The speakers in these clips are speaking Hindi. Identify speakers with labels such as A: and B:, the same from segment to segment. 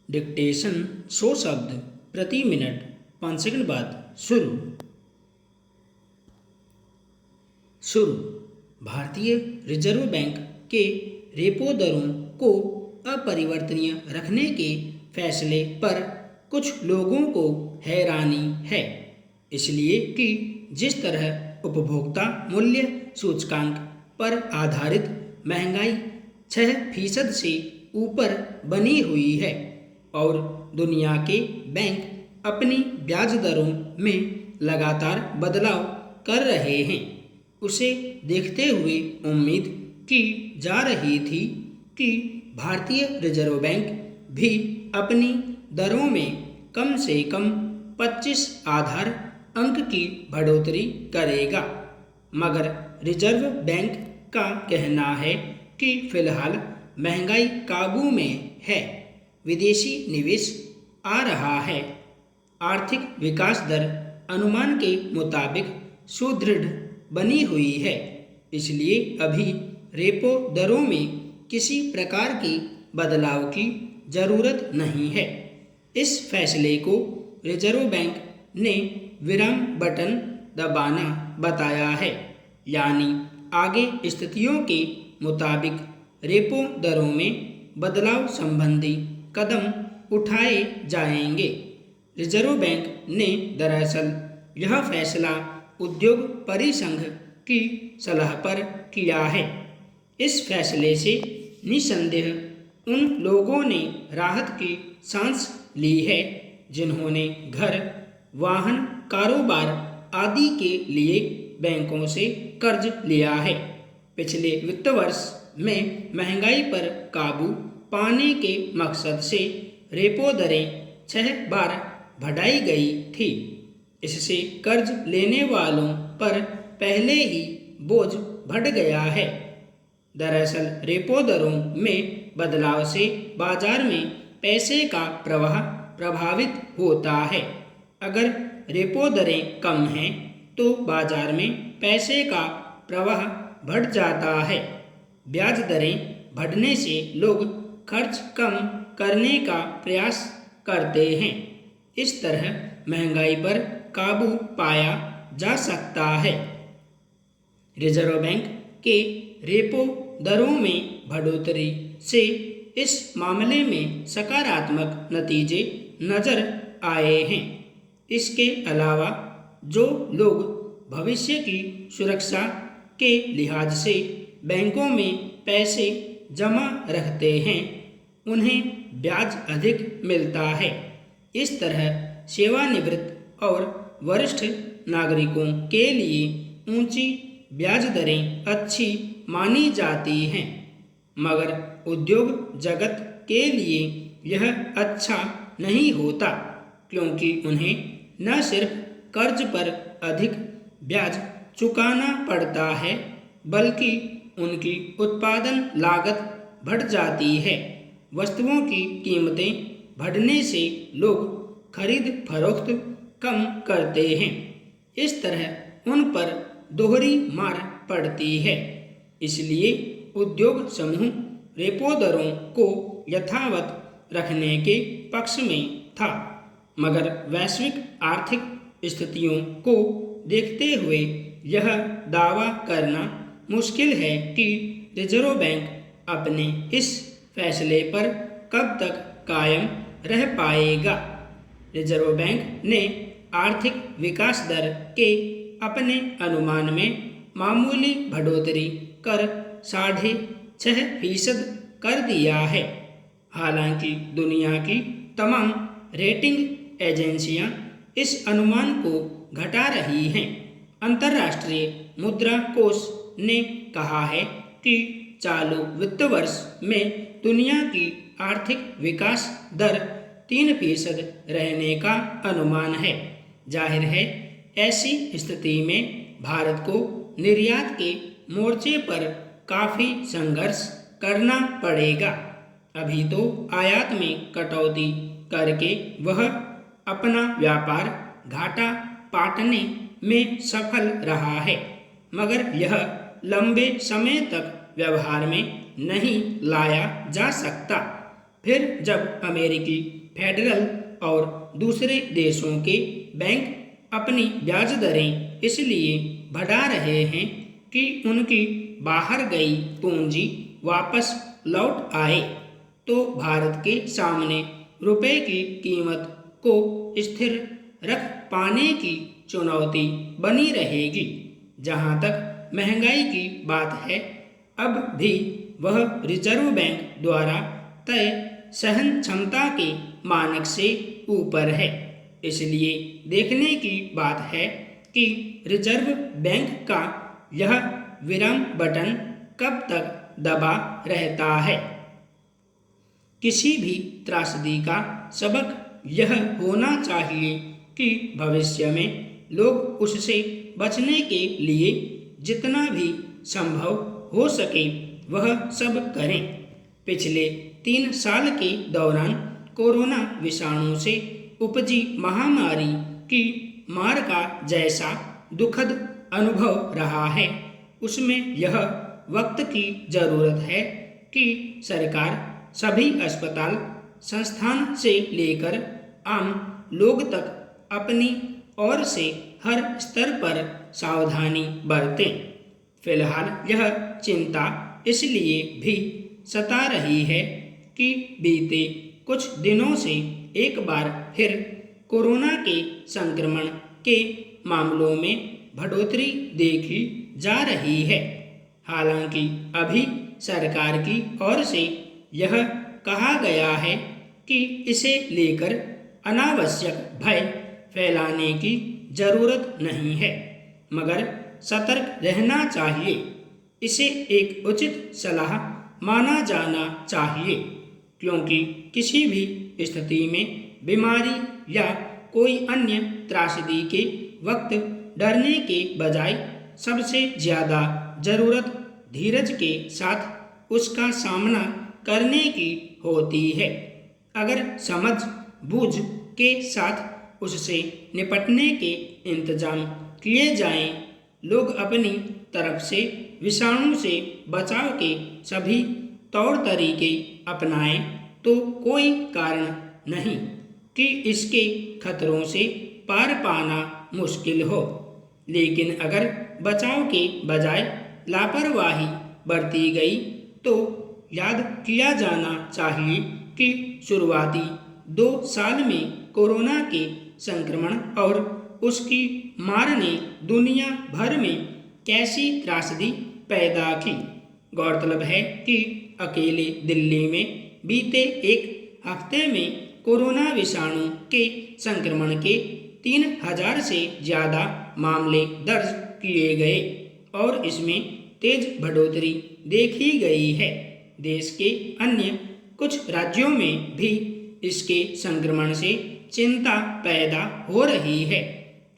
A: डिक्टेशन 100 शब्द प्रति मिनट 5 सेकंड बाद शुरू। भारतीय रिजर्व बैंक के रेपो दरों को अपरिवर्तनीय रखने के फैसले पर कुछ लोगों को हैरानी है, इसलिए कि जिस तरह उपभोक्ता मूल्य सूचकांक पर आधारित महंगाई 6% से ऊपर बनी हुई है और दुनिया के बैंक अपनी ब्याज दरों में लगातार बदलाव कर रहे हैं, उसे देखते हुए उम्मीद की जा रही थी कि भारतीय रिजर्व बैंक भी अपनी दरों में कम से कम 25 आधार अंक की बढ़ोतरी करेगा। मगर रिजर्व बैंक का कहना है कि फिलहाल महंगाई काबू में है, विदेशी निवेश आ रहा है, आर्थिक विकास दर अनुमान के मुताबिक सुदृढ़ बनी हुई है, इसलिए अभी रेपो दरों में किसी प्रकार के बदलाव की ज़रूरत नहीं है। इस फैसले को रिजर्व बैंक ने विराम बटन दबाना बताया है, यानी आगे स्थितियों के मुताबिक रेपो दरों में बदलाव संबंधी कदम उठाए जाएंगे। रिजर्व बैंक ने दरअसल यह फैसला उद्योग परिसंघ की सलाह पर किया है। इस फैसले से निसंदेह उन लोगों ने राहत की सांस ली है जिन्होंने घर, वाहन, कारोबार आदि के लिए बैंकों से कर्ज लिया है। पिछले वित्त वर्ष में महंगाई पर काबू पाने के मकसद से रेपो दरें 6 बार बढ़ाई गई थी। इससे कर्ज लेने वालों पर पहले ही बोझ बढ़ गया है। दरअसल रेपो दरों में बदलाव से बाजार में पैसे का प्रवाह प्रभावित होता है। अगर रेपो दरें कम हैं तो बाजार में पैसे का प्रवाह बढ़ जाता है। ब्याज दरें बढ़ने से लोग खर्च कम करने का प्रयास करते हैं। इस तरह महंगाई पर काबू पाया जा सकता है। रिजर्व बैंक के रेपो दरों में बढ़ोतरी से इस मामले में सकारात्मक नतीजे नजर आए हैं। इसके अलावा जो लोग भविष्य की सुरक्षा के लिहाज से बैंकों में पैसे जमा रखते हैं, उन्हें ब्याज अधिक मिलता है। इस तरह सेवानिवृत्त और वरिष्ठ नागरिकों के लिए ऊंची ब्याज दरें अच्छी मानी जाती हैं, मगर उद्योग जगत के लिए यह अच्छा नहीं होता, क्योंकि उन्हें न सिर्फ कर्ज पर अधिक ब्याज चुकाना पड़ता है, बल्कि उनकी उत्पादन लागत बढ़ जाती है। वस्तुओं की कीमतें बढ़ने से लोग खरीद फरोख्त कम करते हैं। इस तरह उन पर दोहरी मार पड़ती है। इसलिए उद्योग समूह रेपो दरों को यथावत रखने के पक्ष में था, मगर वैश्विक आर्थिक स्थितियों को देखते हुए यह दावा करना मुश्किल है कि रिजर्व बैंक अपने इस फैसले पर कब तक कायम रह पाएगा। रिजर्व बैंक ने आर्थिक विकास दर के अपने अनुमान में मामूली बढ़ोतरी कर 6.5% कर दिया है। हालांकि दुनिया की तमाम रेटिंग एजेंसियां इस अनुमान को घटा रही हैं। अंतर्राष्ट्रीय मुद्रा कोष ने कहा है कि चालू वित्त वर्ष में दुनिया की आर्थिक विकास दर 3% रहने का अनुमान है। जाहिर है, ऐसी स्थिति में भारत को निर्यात के मोर्चे पर काफ़ी संघर्ष करना पड़ेगा। अभी तो आयात में कटौती करके वह अपना व्यापार घाटा पाटने में सफल रहा है, मगर यह लंबे समय तक व्यवहार में नहीं लाया जा सकता। फिर जब अमेरिकी फेडरल और दूसरे देशों के बैंक अपनी ब्याज दरें इसलिए बढ़ा रहे हैं कि उनकी बाहर गई पूंजी वापस लौट आए, तो भारत के सामने रुपए की कीमत को स्थिर रख पाने की चुनौती बनी रहेगी। जहां तक महंगाई की बात है, अब भी वह रिजर्व बैंक द्वारा तय सहन क्षमता के मानक से ऊपर है। इसलिए देखने की बात है कि रिजर्व बैंक का यह विराम बटन कब तक दबा रहता है। किसी भी त्रासदी का सबक यह होना चाहिए कि भविष्य में लोग उससे बचने के लिए जितना भी संभव हो सके वह सब करें। पिछले 3 साल के दौरान कोरोना विषाणु से उपजी महामारी की मार का जैसा दुखद अनुभव रहा है, उसमें यह वक्त की जरूरत है कि सरकार सभी अस्पताल संस्थान से लेकर आम लोग तक अपनी ओर से हर स्तर पर सावधानी बरतें। फिलहाल यह चिंता इसलिए भी सता रही है कि बीते कुछ दिनों से एक बार फिर कोरोना के संक्रमण के मामलों में बढ़ोतरी देखी जा रही है। हालांकि अभी सरकार की ओर से यह कहा गया है कि इसे लेकर अनावश्यक भय फैलाने की जरूरत नहीं है, मगर सतर्क रहना चाहिए। इसे एक उचित सलाह माना जाना चाहिए, क्योंकि किसी भी स्थिति में बीमारी या कोई अन्य त्रासदी के वक्त डरने के बजाय सबसे ज़्यादा ज़रूरत धीरज के साथ उसका सामना करने की होती है। अगर समझ बूझ के साथ उससे निपटने के इंतजाम किए जाएं, लोग अपनी तरफ से विषाणु से बचाव के सभी तौर तरीके अपनाएं, तो कोई कारण नहीं कि इसके खतरों से पार पाना मुश्किल हो। लेकिन अगर बचाव के बजाय लापरवाही बरती गई तो याद किया जाना चाहिए कि शुरुआती 2 साल में कोरोना के संक्रमण और उसकी मार ने दुनिया भर में कैसी त्रासदी पैदा की। गौरतलब है कि अकेले दिल्ली में बीते एक हफ्ते में कोरोना विषाणु के संक्रमण के 3000 से ज़्यादा मामले दर्ज किए गए और इसमें तेज बढ़ोतरी देखी गई है। देश के अन्य कुछ राज्यों में भी इसके संक्रमण से चिंता पैदा हो रही है,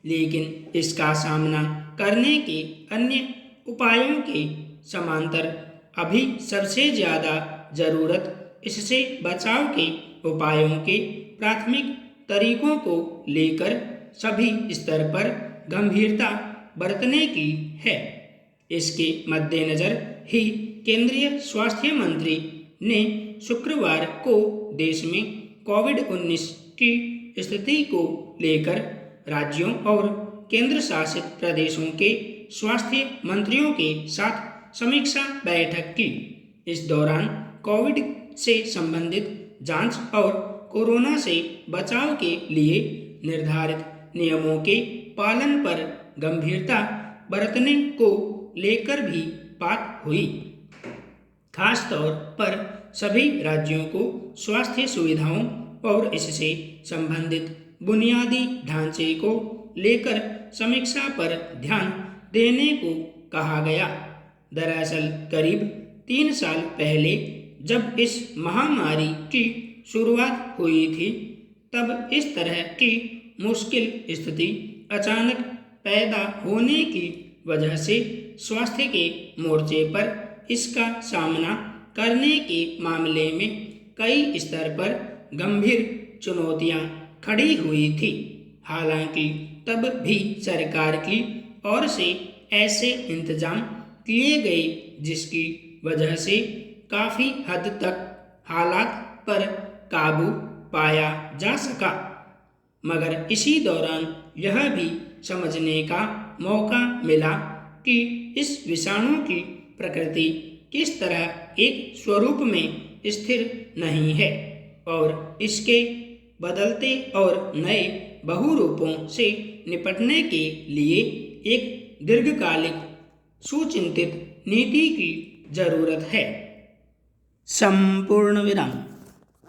A: लेकिन इसका सामना करने के अन्य उपायों के समांतर अभी सबसे ज़्यादा ज़रूरत इससे बचाव के उपायों के प्राथमिक तरीकों को लेकर सभी स्तर पर गंभीरता बरतने की है। इसके मद्देनज़र ही केंद्रीय स्वास्थ्य मंत्री ने शुक्रवार को देश में कोविड-19 की स्थिति को लेकर राज्यों और केंद्र शासित प्रदेशों के स्वास्थ्य मंत्रियों के साथ समीक्षा बैठक की। इस दौरान कोविड से संबंधित जांच और कोरोना से बचाव के लिए निर्धारित नियमों के पालन पर गंभीरता बरतने को लेकर भी बात हुई। खास तौर पर सभी राज्यों को स्वास्थ्य सुविधाओं और इससे संबंधित बुनियादी ढांचे को लेकर समीक्षा पर ध्यान देने को कहा गया। दरअसल करीब 3 साल पहले जब इस महामारी की शुरुआत हुई थी, तब इस तरह की मुश्किल स्थिति अचानक पैदा होने की वजह से स्वास्थ्य के मोर्चे पर इसका सामना करने के मामले में कई स्तर पर गंभीर चुनौतियां खड़ी हुई थी। हालांकि तब भी सरकार की ओर से ऐसे इंतजाम किए गए जिसकी वजह से काफ़ी हद तक हालात पर काबू पाया जा सका, मगर इसी दौरान यह भी समझने का मौका मिला कि इस विषाणु की प्रकृति किस तरह एक स्वरूप में स्थिर नहीं है और इसके बदलते और नए बहुरूपों से निपटने के लिए एक दीर्घकालिक सुचिंतित नीति की जरूरत है। संपूर्ण विराम।